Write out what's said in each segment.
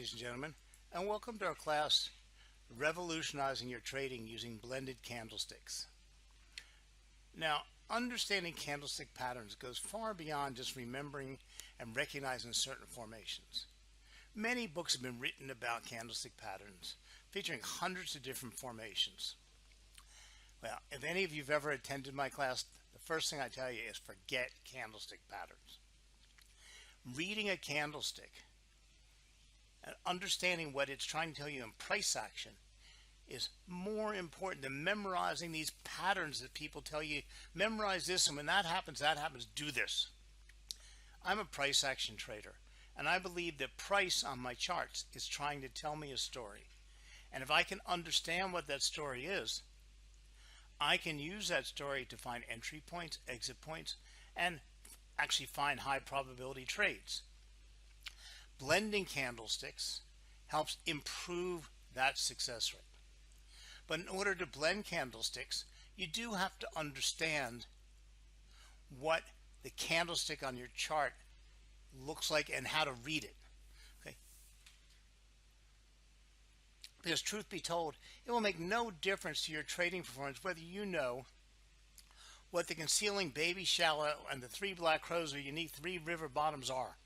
ladies and gentlemen, and welcome to our class, Revolutionizing Your Trading Using Blended Candlesticks. Now, understanding candlestick patterns goes far beyond just remembering and recognizing certain formations. Many books have been written about candlestick patterns, featuring hundreds of different formations. Well, if any of you have ever attended my class, the first thing I tell you is forget candlestick patterns. Reading a candlestick and understanding what it's trying to tell you in price action is more important than memorizing these patterns that people tell you, memorize this, and when that happens, do this. I'm a price action trader, and I believe that price on my charts is trying to tell me a story. And if I can understand what that story is, I can use that story to find entry points, exit points, and actually find high probability trades. Blending candlesticks helps improve that success rate. But in order to blend candlesticks, you do have to understand what the candlestick on your chart looks like and how to read it. Okay? Because truth be told, it will make no difference to your trading performance whether you know what the concealing baby shallow and the three black crows or unique three river bottoms are.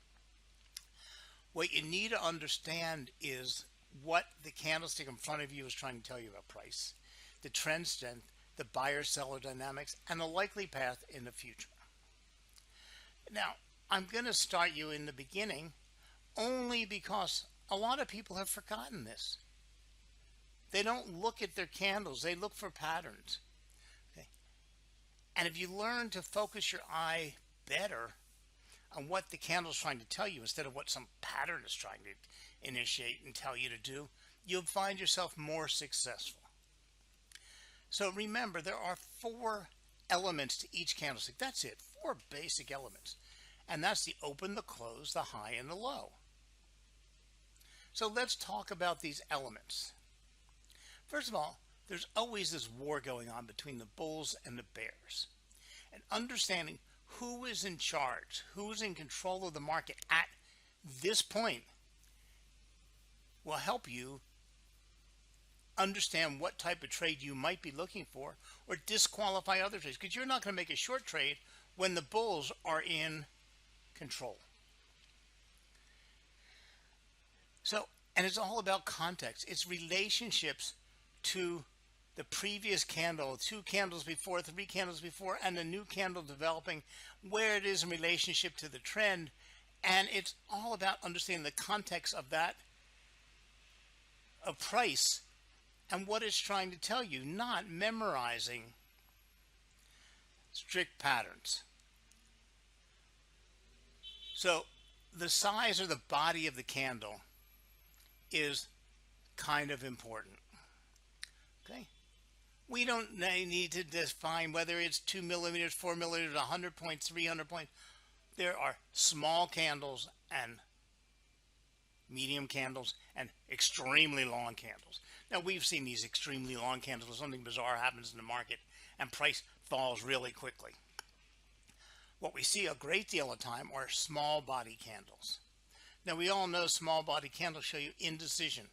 What you need to understand is what the candlestick in front of you is trying to tell you about price, the trend strength, the buyer-seller dynamics, and the likely path in the future. Now, I'm going to start you in the beginning only because a lot of people have forgotten this. They don't look at their candles, they look for patterns. Okay? And if you learn to focus your eye better on what the candle is trying to tell you instead of what some pattern is trying to initiate and tell you to do, you'll find yourself more successful. So remember, there are 4 elements to each candlestick. That's it, 4 basic elements. And that's the open, the close, the high, and the low. So let's talk about these elements. First of all, there's always this war going on between the bulls and the bears. And understanding who is in charge, who's in control of the market at this point will help you understand what type of trade you might be looking for or disqualify other trades, because you're not going to make a short trade when the bulls are in control. So, and it's all about context. It's relationships to the previous candle, 2 candles before, 3 candles before, and the new candle developing, where it is in relationship to the trend. And it's all about understanding the context of that, of price, and what it's trying to tell you, not memorizing strict patterns. So the size or the body of the candle is kind of important. Okay? We don't need to define whether it's 2 millimeters, 4 millimeters, 100 points, 300 points. There are small candles and medium candles and extremely long candles. Now, we've seen these extremely long candles when something bizarre happens in the market and price falls really quickly. What we see a great deal of time are small body candles. Now, we all know small body candles show you indecision,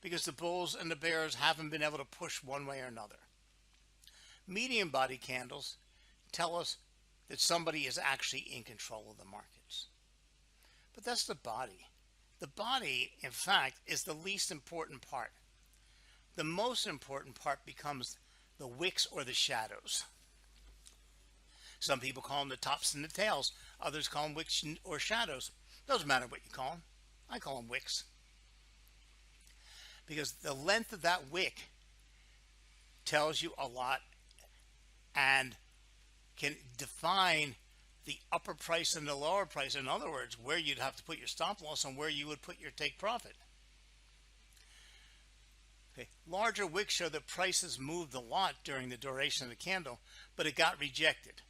because the bulls and the bears haven't been able to push one way or another. Medium body candles tell us that somebody is actually in control of the markets. But that's the body. The body, in fact, is the least important part. The most important part becomes the wicks or the shadows. Some people call them the tops and the tails. Others call them wicks or shadows. Doesn't matter what you call them. I call them wicks. Because the length of that wick tells you a lot and can define the upper price and the lower price. In other words, where you'd have to put your stop loss and where you would put your take profit. Okay. Larger wicks show that prices moved a lot during the duration of the candle, but it got rejected.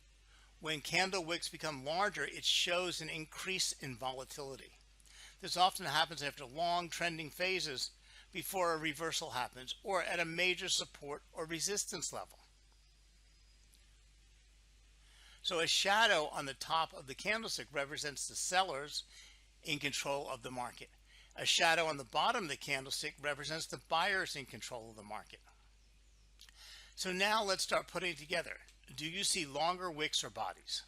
When candle wicks become larger, it shows an increase in volatility. This often happens after long trending phases before a reversal happens, or at a major support or resistance level. So a shadow on the top of the candlestick represents the sellers in control of the market. A shadow on the bottom of the candlestick represents the buyers in control of the market. So now let's start putting it together. Do you see longer wicks or bodies?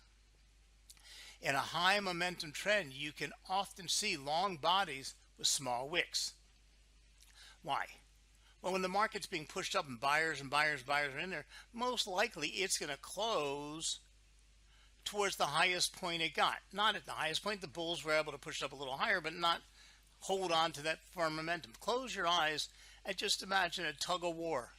In a high momentum trend, you can often see long bodies with small wicks. Why? Well, when the market's being pushed up and buyers are in there, most likely it's going to close towards the highest point it got. Not at the highest point. The bulls were able to push it up a little higher, but not hold on to that firm momentum. Close your eyes and just imagine a tug of war.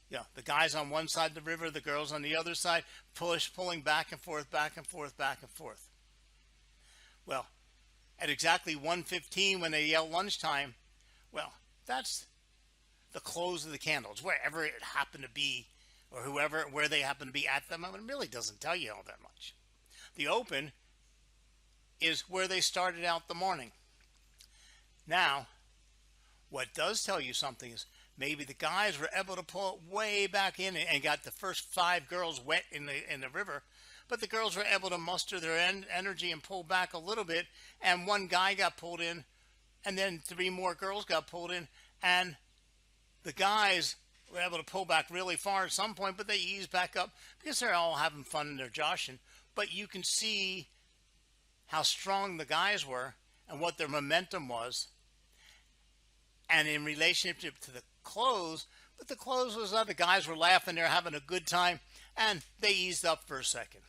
Yeah, the guys on one side of the river, the girls on the other side, pulling back and forth, back and forth, back and forth. Well, at exactly 1:15 when they yell lunchtime, well, that's the close of the candles, wherever it happened to be, or where they happen to be at the moment. It really doesn't tell you all that much. The open is where they started out the morning. Now, what does tell you something is maybe the guys were able to pull it way back in and got the first 5 girls wet in the river, but the girls were able to muster their energy and pull back a little bit, and 1 guy got pulled in, and then 3 more girls got pulled in, and the guys were able to pull back really far at some point, but they eased back up because they're all having fun and they're joshing. But you can see how strong the guys were and what their momentum was, and in relationship to the close. But the close was that the guys were laughing, they're having a good time, and they eased up for a second.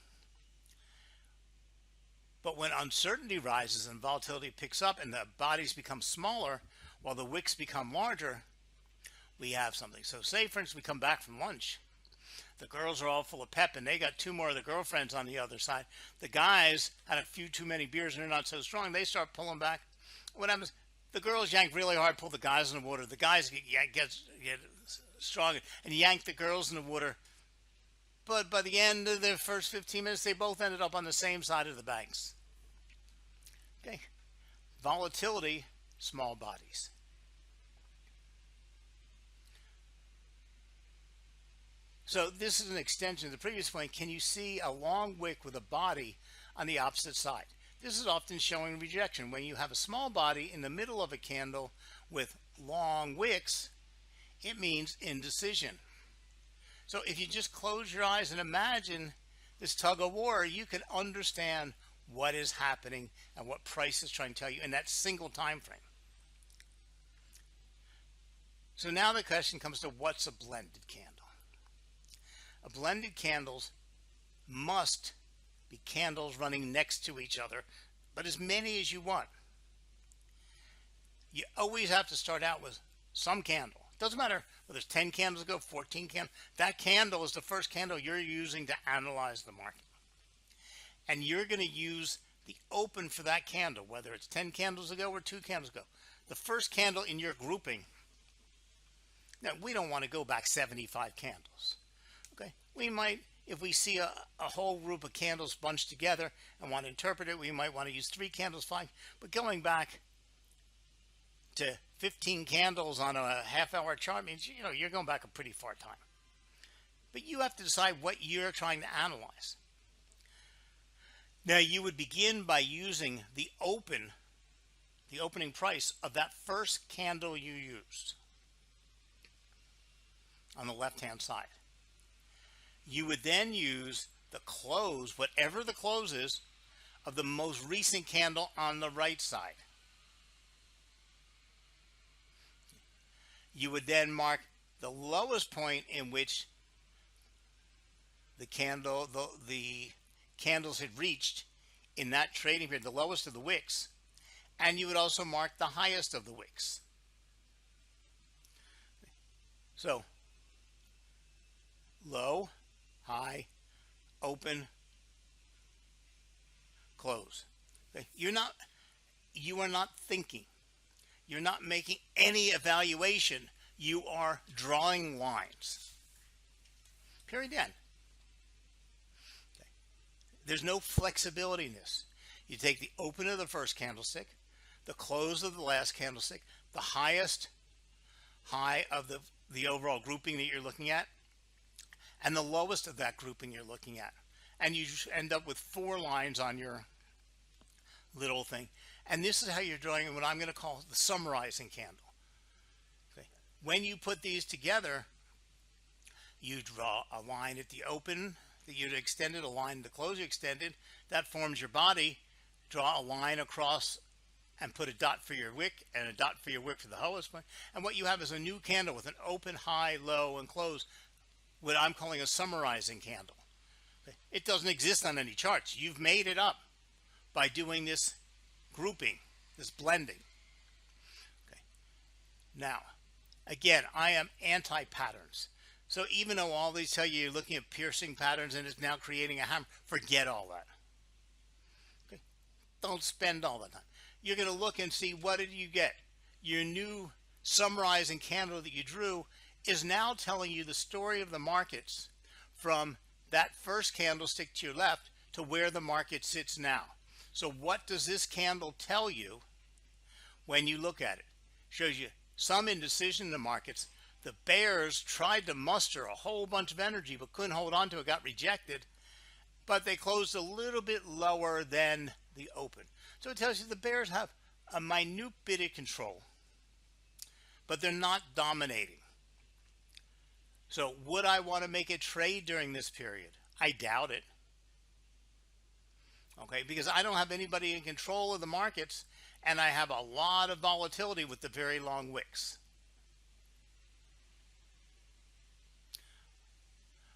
But when uncertainty rises and volatility picks up and the bodies become smaller while the wicks become larger, we have something. So say, for instance, we come back from lunch. The girls are all full of pep, and they got 2 more of the girlfriends on the other side. The guys had a few too many beers, and they're not so strong. They start pulling back. What happens? The girls yank really hard, pull the guys in the water. The guys get strong and yank the girls in the water. But by the end of the first 15 minutes, they both ended up on the same side of the banks. Okay. Volatility, small bodies. So this is an extension of the previous point. Can you see a long wick with a body on the opposite side? This is often showing rejection. When you have a small body in the middle of a candle with long wicks, it means indecision. So if you just close your eyes and imagine this tug of war, you can understand what is happening and what price is trying to tell you in that single time frame. So now the question comes to, what's a blended candle? A blended candles must be candles running next to each other, but as many as you want. You always have to start out with some candle. Doesn't matter whether it's 10 candles ago, 14 candles. That candle is the first candle you're using to analyze the market. And you're going to use the open for that candle, whether it's 10 candles ago or 2 candles ago. The first candle in your grouping. Now, we don't want to go back 75 candles. Okay, we might, if we see a whole group of candles bunched together and want to interpret it, we might want to use 3 candles, 5. But going back to 15 candles on a half-hour chart means, you're going back a pretty far time. But you have to decide what you're trying to analyze. Now, you would begin by using the opening price of that first candle you used on the left-hand side. You would then use the close, whatever the close is, of the most recent candle on the right side. You would then mark the lowest point in which the candles had reached in that trading period, the lowest of the wicks, and you would also mark the highest of the wicks. So, low, high, open, close. Okay? You are not thinking. You're not making any evaluation. You are drawing lines. Period. End. Okay. There's no flexibility in this. You take the open of the first candlestick, the close of the last candlestick, the highest high of the overall grouping that you're looking at, and the lowest of that grouping you're looking at. And you end up with 4 lines on your little thing. And this is how you're drawing what I'm going to call the summarizing candle. Okay. When you put these together, you draw a line at the open that you'd extended, a line at the close you extended. That forms your body. Draw a line across and put a dot for your wick and a dot for your wick for the lowest point. And what you have is a new candle with an open, high, low, and close, what I'm calling a summarizing candle. Okay. It doesn't exist on any charts. You've made it up by doing this grouping, this blending. Okay. Now, again, I am anti-patterns. So even though all these tell you you're looking at piercing patterns and it's now creating a hammer, forget all that. Okay. Don't spend all the time. You're going to look and see, what did you get? Your new summarizing candle that you drew is now telling you the story of the markets from that first candlestick to your left to where the market sits now. So what does this candle tell you when you look at it? Shows you some indecision in the markets. The bears tried to muster a whole bunch of energy but couldn't hold on to it, got rejected, but they closed a little bit lower than the open. So it tells you the bears have a minute bit of control, but they're not dominating. So would I want to make a trade during this period? I doubt it. Okay, because I don't have anybody in control of the markets, and I have a lot of volatility with the very long wicks.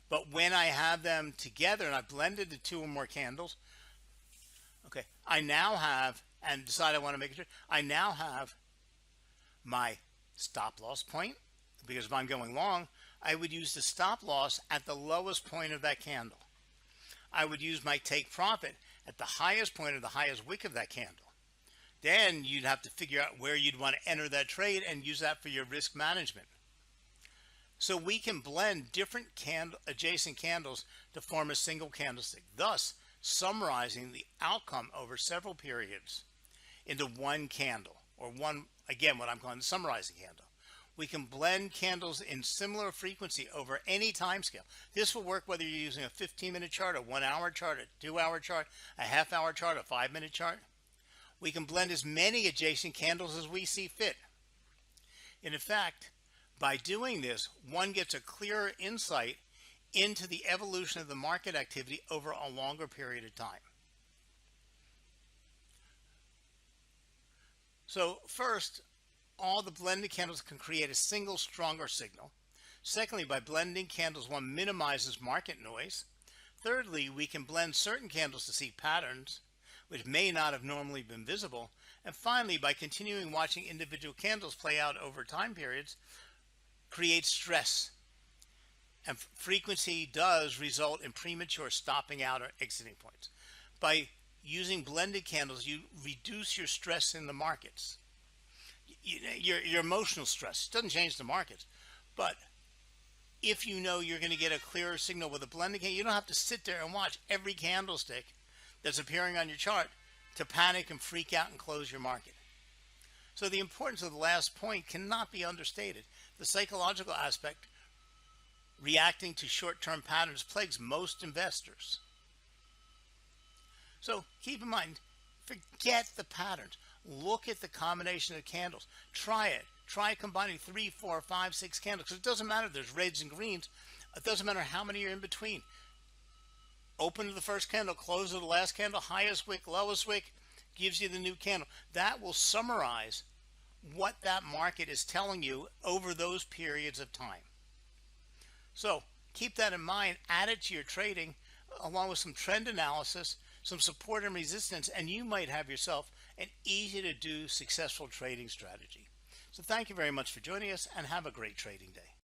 But when I have them together and I blended the two or more candles, okay, I now have, and decide I want to make a trade, I now have my stop loss point, because if I'm going long, I would use the stop loss at the lowest point of that candle. I would use my take profit at the highest point of the highest wick of that candle. Then you'd have to figure out where you'd want to enter that trade and use that for your risk management. So we can blend different adjacent candles to form a single candlestick, thus summarizing the outcome over several periods into one candle, or one, again, what I'm calling the summarizing candle. We can blend candles in similar frequency over any time scale. This will work whether you're using a 15-minute chart, a 1-hour chart, a 2-hour chart, a half-hour chart, a 5-minute chart. We can blend as many adjacent candles as we see fit. And in fact, by doing this, one gets a clearer insight into the evolution of the market activity over a longer period of time. So first, all the blended candles can create a single stronger signal. Secondly, by blending candles, one minimizes market noise. Thirdly, we can blend certain candles to see patterns which may not have normally been visible. And finally, by continuing watching individual candles play out over time periods, creates stress. And frequency does result in premature stopping out or exiting points. By using blended candles, you reduce your stress in the markets. Your emotional stress doesn't change the markets, but if you know you're going to get a clearer signal with a blended candle, you don't have to sit there and watch every candlestick that's appearing on your chart to panic and freak out and close your market. So the importance of the last point cannot be understated. The psychological aspect, reacting to short-term patterns, plagues most investors. So keep in mind, forget the patterns. Look at the combination of candles. Try it. Try combining 3, 4, 5, 6 candles. Because it doesn't matter if there's reds and greens. It doesn't matter how many are in between. Open to the first candle, close to the last candle, highest wick, lowest wick, gives you the new candle. That will summarize what that market is telling you over those periods of time. So keep that in mind. Add it to your trading along with some trend analysis, some support and resistance, and you might have yourself an easy to do successful trading strategy. So thank you very much for joining us, and have a great trading day.